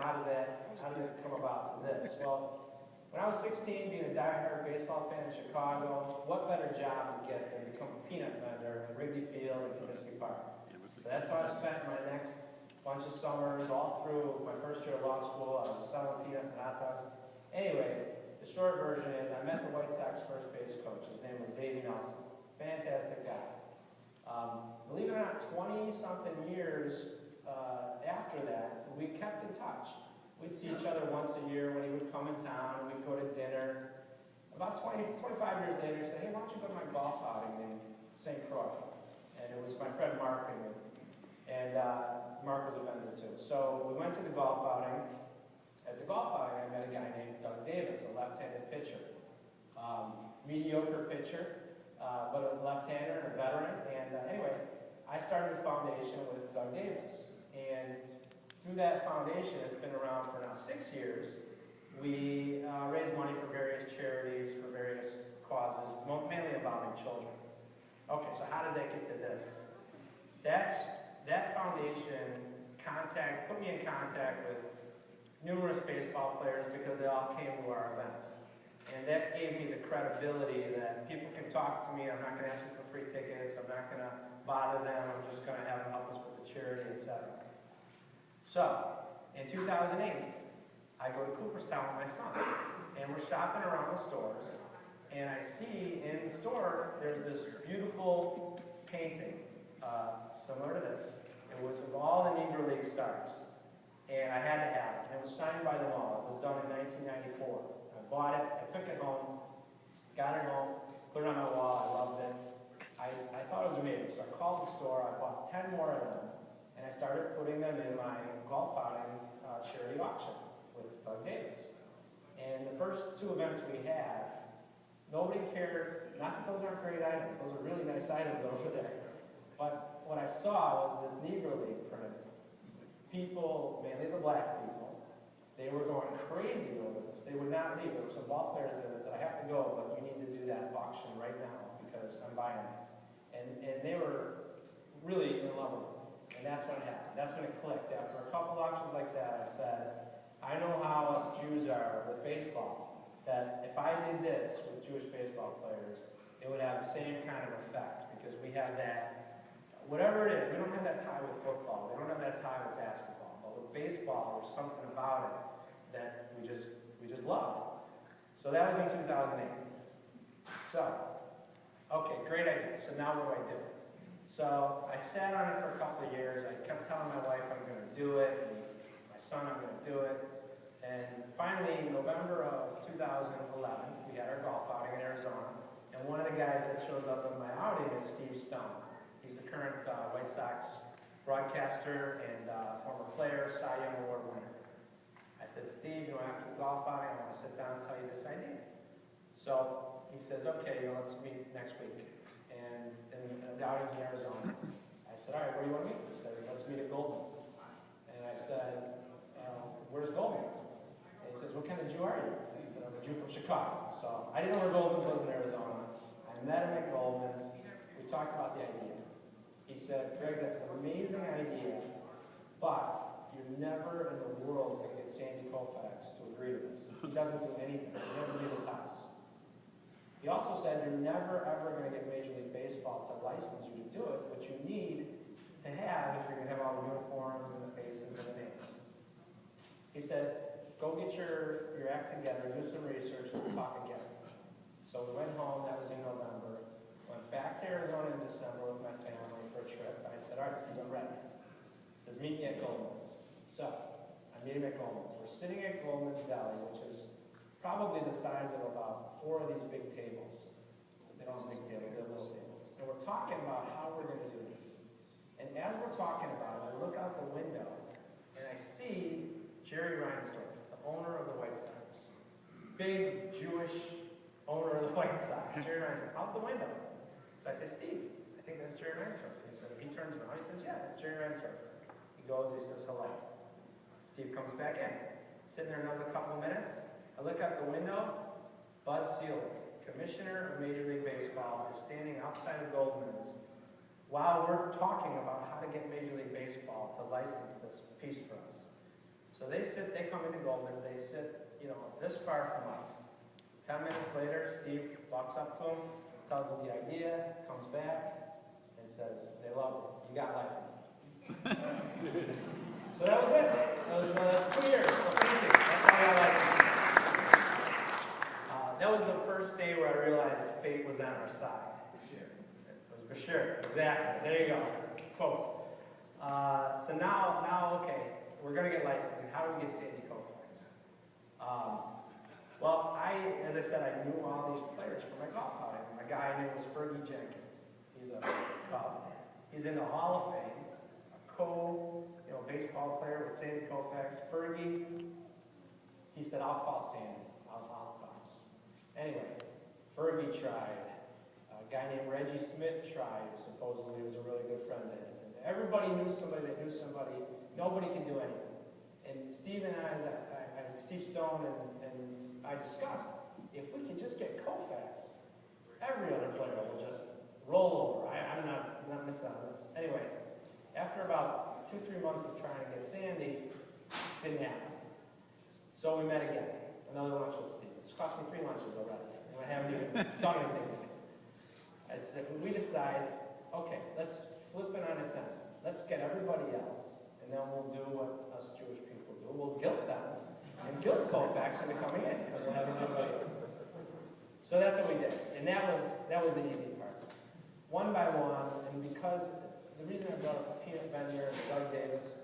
how did it come about to this? Well, when I was 16, being a diehard baseball fan in Chicago, what better job to get than become a peanut vendor at Wrigley Field and Comiskey Park? So that's how I spent my next bunch of summers, all through my first year of law school. I was selling peanuts and hot dogs. Anyway, the short version is I met the White Sox first base coach. His name was Davey Nelson. Fantastic guy. Believe it or not, 20-something years after that, we kept in touch. We'd see each other once a year when he would come in town. We'd go to dinner. About 25 years later, he said, hey, why don't you go to my golf outing in St. Croix? And it was my friend Mark and Mark was a vendor too. So we went to the golf outing. At the golf outing, I met a guy named Doug Davis, a left-handed pitcher. Mediocre pitcher, but a left-hander, a veteran. And anyway, I started a foundation with Doug Davis. And through that foundation, it's been around for now 6 years. We raise money for various charities, for various causes, mainly involving children. Okay, so how does that get to this? That foundation put me in contact with numerous baseball players because they all came to our event. And that gave me the credibility that people can talk to me. I'm not going to ask them for free tickets. I'm not going to bother them. I'm just going to have them help us with the charity, etc. So, in 2008, I go to Cooperstown with my son. And we're shopping around the stores. And I see in the store, there's this beautiful painting, similar to this. It was of all the Negro League stars. And I had to have it. And it was signed by them all. It was done in 1994. I bought it, I took it home, got it home, put it on my wall, I loved it. I thought it was amazing. So I called the store, I bought 10 more of them, and I started putting them in my golf outing charity auction with Doug Davis. And the first 2 events we had, nobody cared, not that those aren't great items, those are really nice items over there. But what I saw was this Negro League print. People, mainly the black people, they were going crazy over this. They would not leave. There were some ball players there that said, I have to go, but you need to do that auction right now because I'm buying it. And they were really in love with it. And that's when it happened. That's when it clicked. After a couple auctions like that, I said, I know how us Jews are with baseball, that if I did this with Jewish baseball players, it would have the same kind of effect because we have that, whatever it is, we don't have that tie with football, we don't have that tie with basketball, but with baseball, there's something about it that we just love. So that was in 2008. So, okay, great idea. So now what do I do? So I sat on it for a couple of years. I kept telling my wife I'm going to do it, and my son I'm going to do it. And finally, in November of 2011, we had our golf outing in Arizona. And one of the guys that shows up at my outing is Steve Stone. He's the current White Sox broadcaster and former player, Cy Young Award winner. I said, Steve, after the golf outing, I want to sit down and tell you this idea. So he says, okay, let's meet next week. And the outing's in Arizona. I said, all right, where do you want to meet? He said, let's meet at Goldman's. And I said, where's Goldman's? And he says, what kind of Jew are you? And he said, I'm a Jew from Chicago. So I didn't know where Goldman's was in Arizona. I met him at Goldman's. We talked about the idea. He said, Greg, that's an amazing idea, but you're never in the world going to get Sandy Koufax to agree to this. He doesn't do anything. He doesn't leave his house. He also said you're never, ever going to get Major League Baseball to license you to do it, what you need to have if you're going to have all the uniforms and the faces and the names. He said, go get your act together, do some research, and talk again. So we went home, that was in November. Went back to Arizona in December with my family for a trip. And I said, all right, Steve, I'm ready. He says, meet me at Goldman's. So I meet him at Goldman's. We're sitting at Goldman's Deli, which is probably the size of about 4 of these big tables. They don't have big tables, they're little tables. And we're talking about how we're going to do this. And as we're talking about it, I look out the window and I see Jerry Reinsdorf, the owner of the White Sox. Big Jewish owner of the White Sox, Jerry Reinsdorf, out the window. So I say, Steve, I think that's Jerry Reinsdorf. He said, he turns around, he says, yeah, that's Jerry Reinsdorf. He goes, he says, hello. Steve comes back in. Sitting there another couple of minutes. I look out the window. Bud Selig, Commissioner of Major League Baseball, is standing outside of Goldman's while we're talking about how to get Major League Baseball to license this piece for us. So they come into Goldman's, they sit, this far from us. 10 minutes later, Steve walks up to him, tells him the idea, comes back, and says, they love it. You got licensing. So that was it. That was 2 years of painting. That's how I got licensing. That was the first day where I realized fate was on our side. It was Bashir, exactly. There you go. Quote. So now, okay, we're going to get licensing. How do we get Sandy Koufax? Well, as I said, I knew all these players from my golf outing. My guy I knew was Fergie Jenkins. He's a Cub. He's in the Hall of Fame. A baseball player with Sandy Koufax. Fergie, he said, I'll call Sandy. I'll call. Anyway, Fergie tried. A guy named Reggie Smith tried, who supposedly was a really good friend of his. And everybody knew somebody that knew somebody. Nobody can do anything. And Steve and Steve Stone and I discussed, if we could just get Koufax, every other player will just roll over. I'm not missing on this. Anyway, after about 2-3 months of trying to get Sandy, didn't happen. So we met again. Another lunch with Steve. It's cost me 3 lunches already. And I haven't even done anything with it. I said, we decide, okay, let's flip it on its end. Let's get everybody else, and then we'll do what us Jewish people do. We'll guilt them and guilt Koufax into coming in, because we'll have everybody. So that's what we did. And that was the easy part. One by one, and because the reason I brought up Peanut Bender and Doug Davis,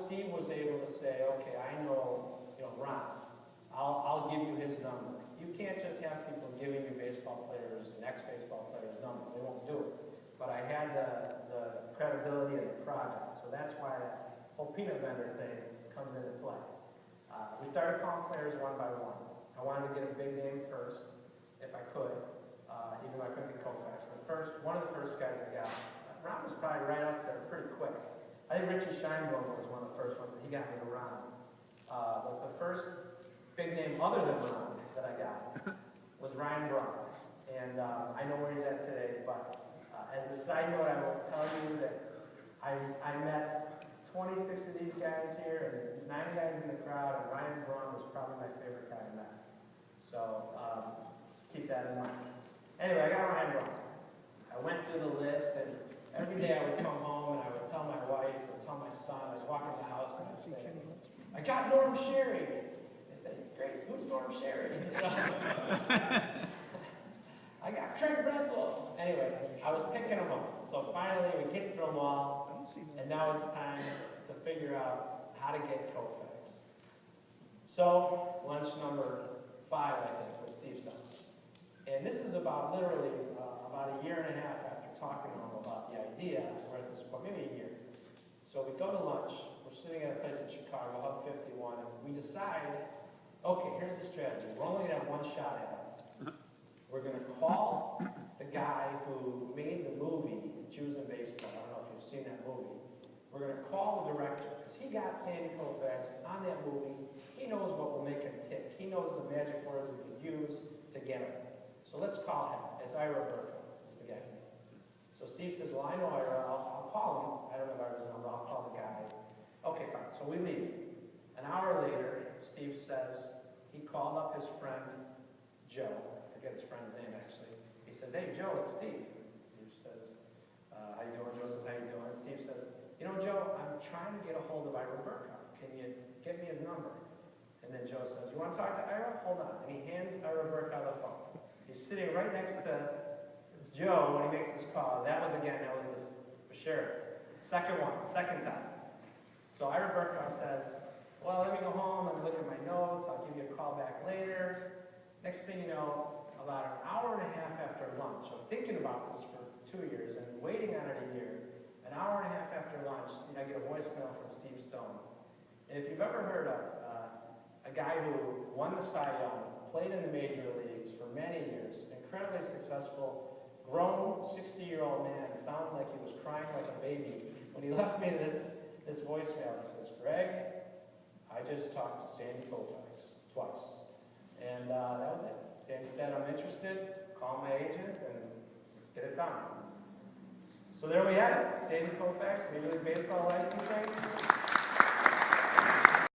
Steve was able to say, okay, I know, Ron, I'll give you his number. You can't just have people giving you baseball players and ex-baseball players' numbers. They won't do it. But I had the credibility of the project, so that's why that whole Peanut Bender thing comes into play. We started calling players one by one. I wanted to get a big name first, if I could, even though I couldn't get Koufax. One of the first guys I got, Ron was probably right up there pretty quick. I think Richie Scheinbaum was one of the first ones that he got me to Ron. But the first big name other than Ron that I got was Ryan Braun. And I know where he's at today, but as a side note, I will tell you that I met 26 of these guys here and 9 guys in the crowd, and Ryan Braun was probably my favorite guy I met. So just keep that in mind. Anyway, I got Ryan Braun. I went through the list, and every day I would come home and I would tell my wife or tell my son, I was walking in the house and I'd say, I got Norm Sherry. They'd say, great, who's Norm Sherry? I got Craig Breslow. Anyway, I was picking them up. So finally, we get through them all, and now it's time to figure out how to get Koufax. So, lunch number 5, I think, with Steve Stone. And this is about literally about a year and a half after talking to him about the idea. We're at this point, maybe a year. So we go to lunch. We're sitting at a place in Chicago, Hub 51, and we decide, okay, here's the strategy. We're only going to have one shot at it. We're going to call the guy who made the movie, Jews in Baseball. I don't know if you've seen that movie. We're going to call the director, because he got Sandy Koufax on that movie. He knows what will make him tick. He knows the magic words we could use to get him. So let's call him. It's Ira Burko, is the guy's name. So Steve says, well, I know Ira. I'll call him. I don't know Ira's number. I'll call the guy. Okay, fine. So we leave. An hour later, Steve says he called up his friend, Joe. I forget his friend's name, actually. He says, hey, Joe, it's Steve. Steve says, how you doing? Joe says, how you doing? Steve says, Joe, I'm trying to get a hold of Ira Burko. Can you get me his number? And then Joe says, you want to talk to Ira? Hold on. And he hands Ira Burko the phone. He's sitting right next to Joe when he makes his call. That was this Bashir. Second time. So Ira Burko says, well, let me go home, let me look at my notes, I'll give you a call back later. Next thing you know, about an hour and a half after lunch, of thinking about this for 2 years and waiting on it a year, an hour and a half after lunch, I get a voicemail from Steve Stone. And if you've ever heard of a guy who won the Cy Young, played in the major leagues for many years, incredibly successful, grown 60-year-old man, sounded like he was crying like a baby. When he left me this voicemail, he says, Greg, I just talked to Sandy Koufax twice. And that was it. Sandy said, I'm interested, call my agent, and let's get it done. So there we have it. Sandy Koufax, Major League Baseball licensing.